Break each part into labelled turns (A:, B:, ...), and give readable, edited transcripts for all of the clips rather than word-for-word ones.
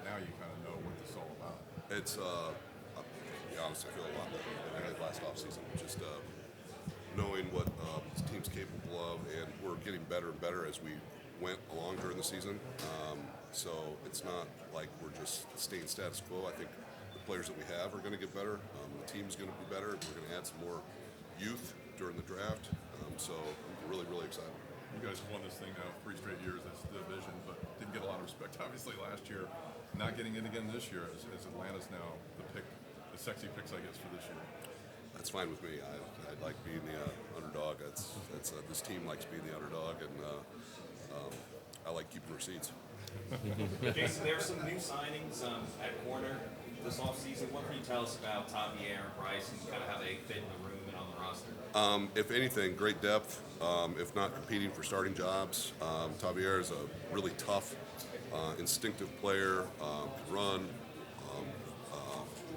A: now you kind of know what this is all about.
B: It's, to be honest, I feel a lot better than I did last offseason. Just knowing what this team's capable of, and we're getting better and better as we went along during the season. So it's not like we're just staying status quo. I think the players that we have are going to get better. The team's going to be better. We're going to add some more youth during the draft. So I'm really, really excited.
A: You guys have won this thing now 3 straight years as the division, but didn't get a lot of respect obviously last year. Not getting in again this year as Atlanta's now the sexy picks, I guess, for this year.
B: That's fine with me. I like being the underdog. This team likes being the underdog, and I like keeping receipts.
C: Jason, there are some new signings at corner this offseason. What can you tell us about Javier and Bryce and kind of how they fit in the room and on the roster?
B: If anything, great depth. If not competing for starting jobs, Javier is a really tough, instinctive player. Can run,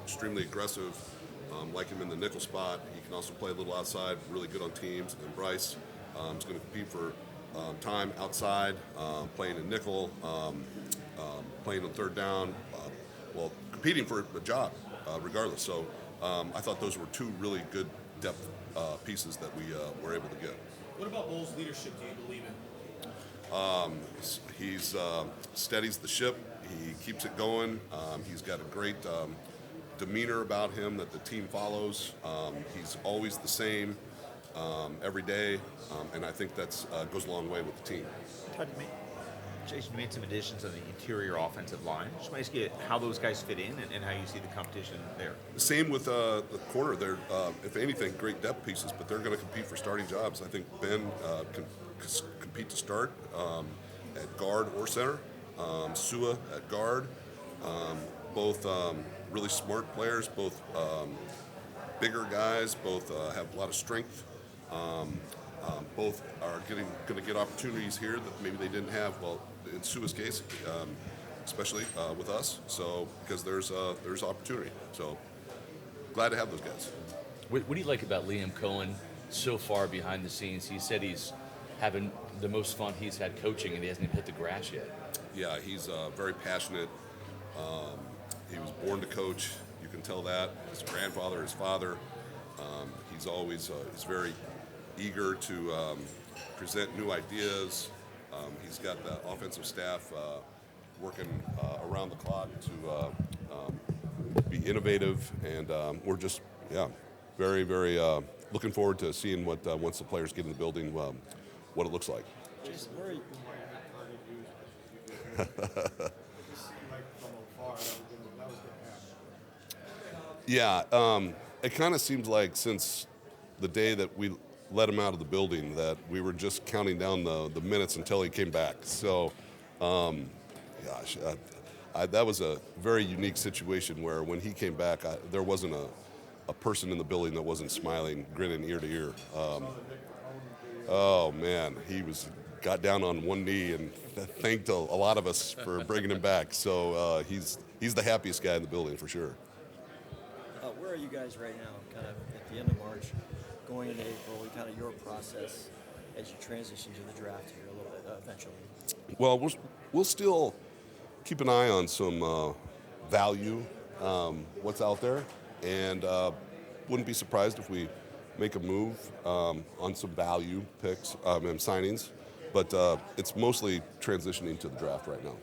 B: extremely aggressive. Like him in the nickel spot. He can also play a little outside. Really good on teams. And Bryce is going to compete for time outside, playing in nickel, playing on third down. Competing for a job, regardless. So I thought those were 2 really good depth pieces that we were able to get.
D: What about Bowles' leadership do you believe in?
B: He's steadies the ship. He keeps it going. He's got a great demeanor about him that the team follows. He's always the same every day, and I think that goes a long way with the team.
E: Jason, you made some additions on the interior offensive line. Just want to ask you how those guys fit in and how you see the competition there.
B: Same with the corner. They're, if anything, great depth pieces, but they're going to compete for starting jobs. I think Ben can compete to start at guard or center. Sua at guard. Both really smart players, both bigger guys, both have a lot of strength. Both are going to get opportunities here that maybe they didn't have. Well, in Sua's case, especially with us. So because there's opportunity. So glad to have those guys.
F: What do you like about Liam Cohen so far behind the scenes? He said he's having the most fun he's had coaching, and he hasn't even hit the grass yet.
B: Yeah, he's very passionate. He was born to coach. You can tell that. His grandfather, his father. He's always he's very eager to present new ideas. He's got the offensive staff working around the clock to be innovative, and we're just very, very looking forward to seeing what once the players get in the building, what it looks like.
D: Jason, where are you?
B: Yeah, it kind of seems like since the day that we let him out of the building that we were just counting down the minutes until he came back. So, that was a very unique situation where when he came back, there wasn't a person in the building that wasn't smiling, grinning ear to ear. Oh man, he got down on one knee and thanked a lot of us for bringing him back. So he's the happiest guy in the building for sure.
G: Where are you guys right now, kind of at the end of March, going into April, and kind of your process as you transition to the draft here a little bit eventually?
B: Well, we'll still keep an eye on some value, what's out there, and wouldn't be surprised if we make a move on some value picks and signings, but it's mostly transitioning to the draft right now.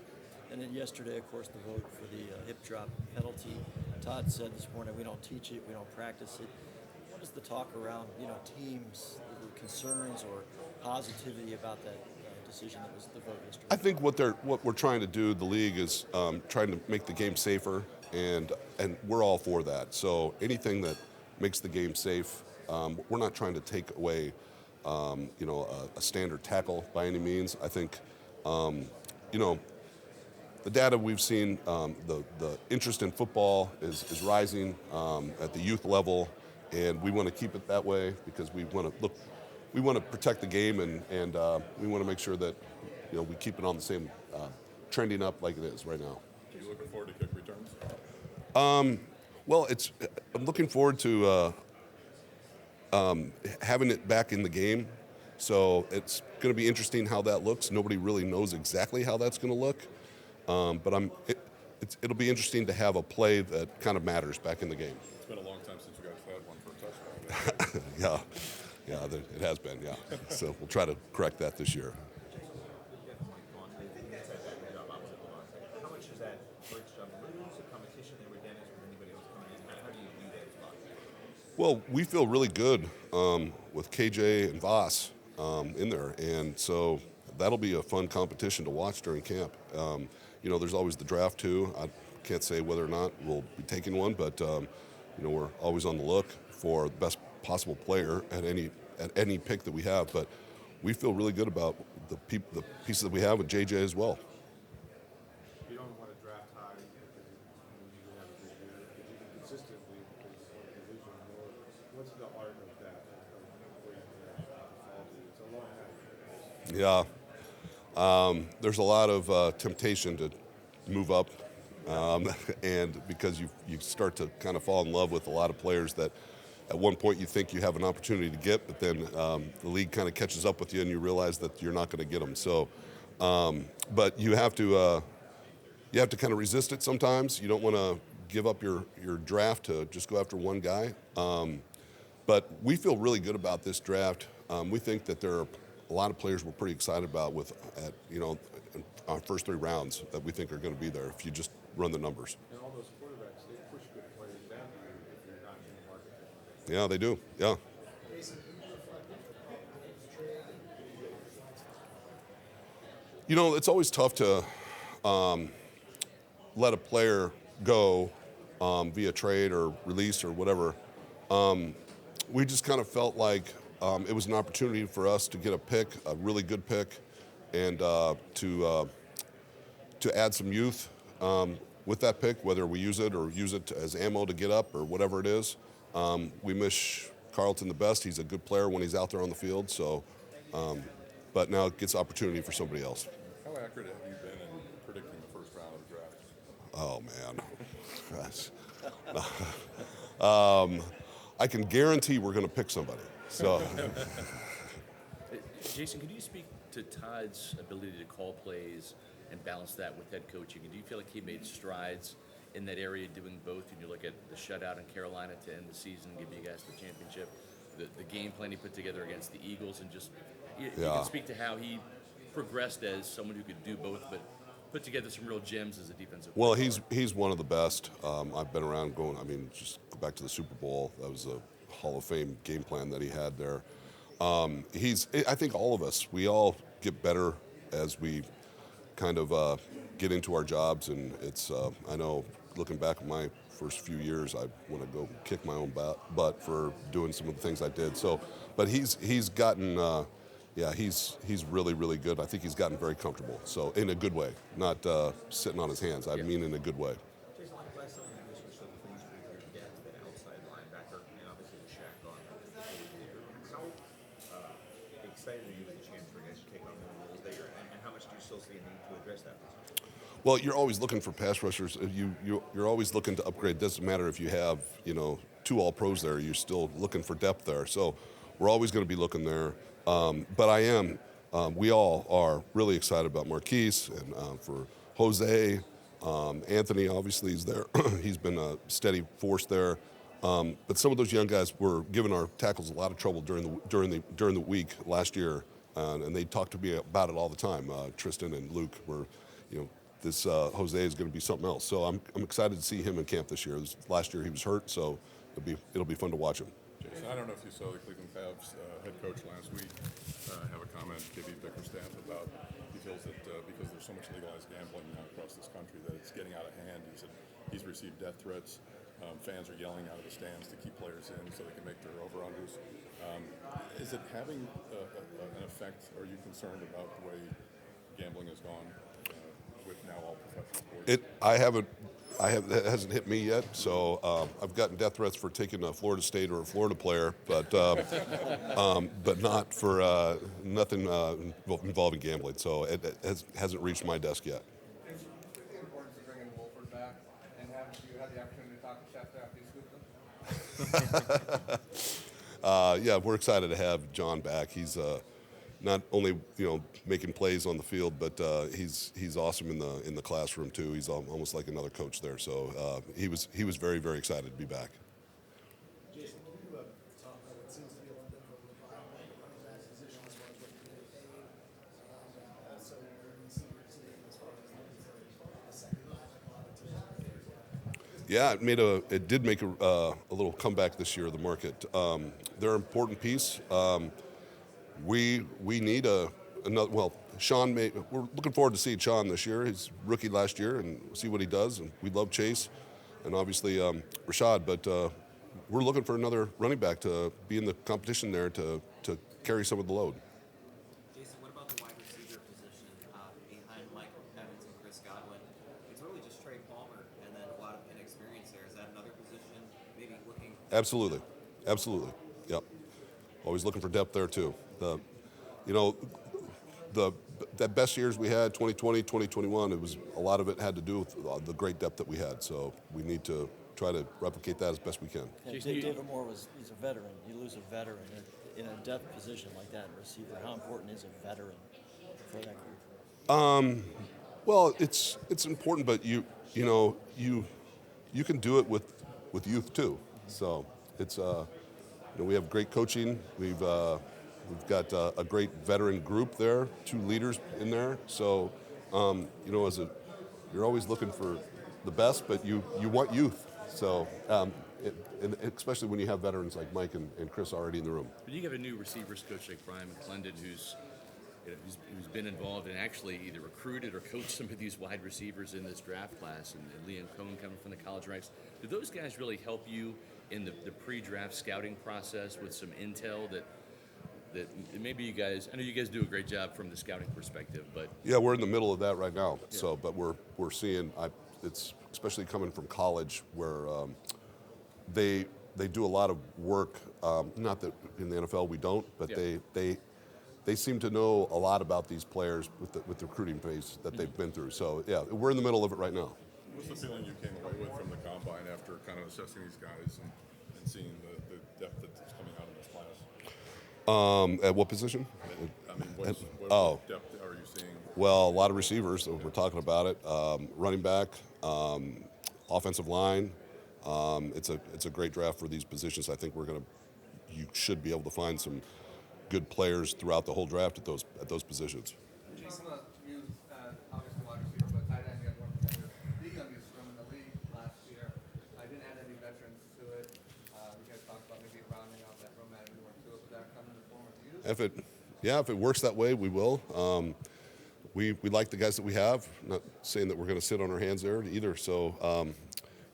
G: And then yesterday, of course, the vote for the hip drop penalty. Todd said this morning, we don't teach it, we don't practice it. What is the talk around, teams, concerns or positivity about that decision that was the vote yesterday?
B: I think what we're trying to do, the league, is trying to make the game safer, and we're all for that. So anything that makes the game safe, we're not trying to take away, a standard tackle by any means. I think, the data we've seen, the interest in football is rising at the youth level, and we want to keep it that way because we want to protect the game, and we want to make sure that we keep it on the same trending up like it is right now.
A: Are you looking forward to kick returns?
B: Well, I'm looking forward to having it back in the game. So it's going to be interesting how that looks. Nobody really knows exactly how that's going to look. But it'll be interesting to have a play that kind of matters back in the game.
A: It's been a long time since you guys had one for a touchdown.
B: It has been, yeah. So we'll try to correct that this year.
E: How much is that first job lose, a competition there with Dennis or anybody else coming in? How do you view that spot?
B: Well, we feel really good with KJ and Voss in there, and so that'll be a fun competition to watch during camp. There's always the draft too. I can't say whether or not we'll be taking one, but we're always on the look for the best possible player at any pick that we have. But we feel really good about the pieces that we have with JJ as well.
H: You don't want to draft high because you have a good year. If you can consistently, because of the vision more, what's the art of that? Where you can fall to? It's a long night.
B: Yeah. There's a lot of temptation to move up, and because you start to kind of fall in love with a lot of players that at one point you think you have an opportunity to get, but then the league kind of catches up with you and you realize that you're not going to get them. So, but you have to kind of resist it sometimes. You don't want to give up your draft to just go after one guy. But we feel really good about this draft. We think that there are a lot of players we're pretty excited about in our first 3 rounds that we think are going to be there if you just run the numbers.
H: And all those quarterbacks, they push good players down if you're not in the market.
B: Yeah, they do. Yeah. It's always tough to let a player go via trade or release or whatever. We just kind of felt like it was an opportunity for us to get a pick, a really good pick, and to add some youth with that pick, whether we use it or use it as ammo to get up or whatever it is. We wish Carlton the best. He's a good player when he's out there on the field. So, but now it gets opportunity for somebody else.
A: How accurate have you been in predicting the first round of the draft?
B: Oh man, I can guarantee we're going to pick somebody. So,
F: Jason, could you speak to Todd's ability to call plays and balance that with head coaching? And do you feel like he made strides in that area doing both? And you look at the shutout in Carolina to end the season, give you guys the championship, the game plan he put together against the Eagles, and just you can speak to how he progressed as someone who could do both, but put together some real gems as a defensive player.
B: well, he's one of the best. I've been around just go back to the Super Bowl. That was a Hall of Fame game plan that he had there. I think all of us, we all get better as we kind of get into our jobs, and it's I know looking back at my first few years, I want to go kick my own butt for doing some of the things I did. So, but he's gotten he's really, really good. I think he's gotten very comfortable. So in a good way, not sitting on his hands. I mean in a good way.
E: Jason, last time you just showed the things with your dad, that outside linebacker, and obviously the Shaq on how excited are you with the chance for guys to take on more roles there, and how much do you still see a need to address that position?
B: Well, you're always looking for pass rushers. You're always looking to upgrade. Doesn't matter if you have 2 All-Pros there. You're still looking for depth there. So we're always going to be looking there. But we all are really excited about Marquise and for Jose. Anthony obviously is there. He's been a steady force there. But some of those young guys were giving our tackles a lot of trouble during the week last year, and they talked to me about it all the time. Tristan and Luke were, this Jose is going to be something else. So I'm excited to see him in camp this year. Last year he was hurt, so it'll be fun to watch him.
A: Jason, I don't know if you saw the Cleveland Cavs head coach last week have a comment, KB Bickerstaff, about he feels that because there's so much legalized gambling now across this country that it's getting out of hand. He said he's received death threats. Fans are yelling out of the stands to keep players in so they can make their over-unders. Is it having an effect? Are you concerned about the way gambling has gone with now all professional sports? It hasn't hit me yet, so I've gotten death threats for taking a Florida State or a Florida player, but not for nothing involving gambling. So it hasn't reached my desk yet.
I: It's important to bring in Wolford back, and have you had the opportunity to talk to Chef after you scooped him?
B: Yeah, we're excited to have John back. He's not only making plays on the field, but he's awesome in the classroom too. He's almost like another coach there. So he was very, very excited to be back.
D: Jason, can you talk about what seems to be a little bit of a revival in the running back position as far as what you're getting paid, and also where you see your team as far as looking for a second line like a lot of teams are doing?
B: Yeah, it did make a little comeback this year. The market, they're an important piece. We need another. Well, we're looking forward to seeing Sean this year. He's rookie last year, and see what he does. And we love Chase, and obviously Rashad. But we're looking for another running back to be in the competition there to carry some of the load.
J: Jason, what about the wide receiver position behind Mike Evans and Chris Godwin? It's really just Trey Palmer and then a lot of inexperience there. Is that another position maybe looking?
B: Absolutely. Yep. Always looking for depth there too. The best years we had, 2020, 2021, a lot of it had to do with the great depth that we had. So we need to try to replicate that as best we can.
G: Yeah,
F: Jason,
G: David Moore he's a veteran. You lose a veteran in a depth position like that, receiver. How important is a veteran for that group?
B: Well, it's important, but you can do it with youth too. So it's we have great coaching. We've got a great veteran group there, 2 leaders in there. So you're always looking for the best, but you want youth. So and especially when you have veterans like Mike and Chris already in the room.
F: But you have a new receivers coach like Brian McClendon, who's been involved and actually either recruited or coached some of these wide receivers in this draft class, and Liam Cohn coming from the college ranks. Do those guys really help you in the pre-draft scouting process with some intel that maybe you guys? I know you guys do a great job from the scouting perspective, but
B: Yeah, we're in the middle of that right now. Yeah. So, but we're seeing it's especially coming from college where they do a lot of work. Not that in the NFL we don't, but
F: yeah.
B: they seem to know a lot about these players with the recruiting phase that they've been through. So yeah, we're in the middle of it right now.
A: What's the feeling you came away with from the combine after kind of assessing these guys and seeing the depth that's coming out of this class?
B: At what position?
A: I mean, what depth are you seeing?
B: Well, a lot of receivers. We're talking about it. Running back, offensive line. It's a great draft for these positions. I think you should be able to find some good players throughout the whole draft at those positions.
I: Jason, you obviously wide receiver, but tight end, you had one of the youngest from the league last year. I didn't add any veterans to it. You guys talked about maybe rounding out that room, adding more to it. Would that come in the form of youth?
B: If it works that way, we will. We like the guys that we have. Not saying that we're going to sit on our hands there either. So,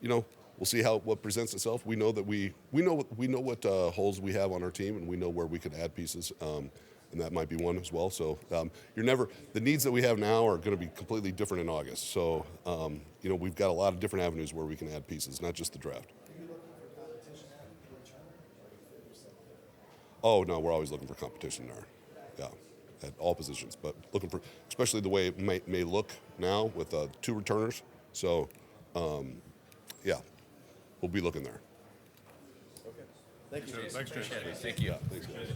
B: we'll see what presents itself. We know that we know what holes we have on our team, and we know where we could add pieces, and that might be one as well. So, the needs that we have now are going to be completely different in August. So, we've got a lot of different avenues where we can add pieces, not just the draft.
D: Are you looking for competition at the return, or you fit yourself?
B: Oh no, we're always looking for competition there. Yeah, at all positions, but looking for, especially the way it may look now with 2 returners. So, yeah, we'll be looking there.
H: Okay. Thank you.
A: Thanks, Jason.
F: thank you.
B: Thanks, guys.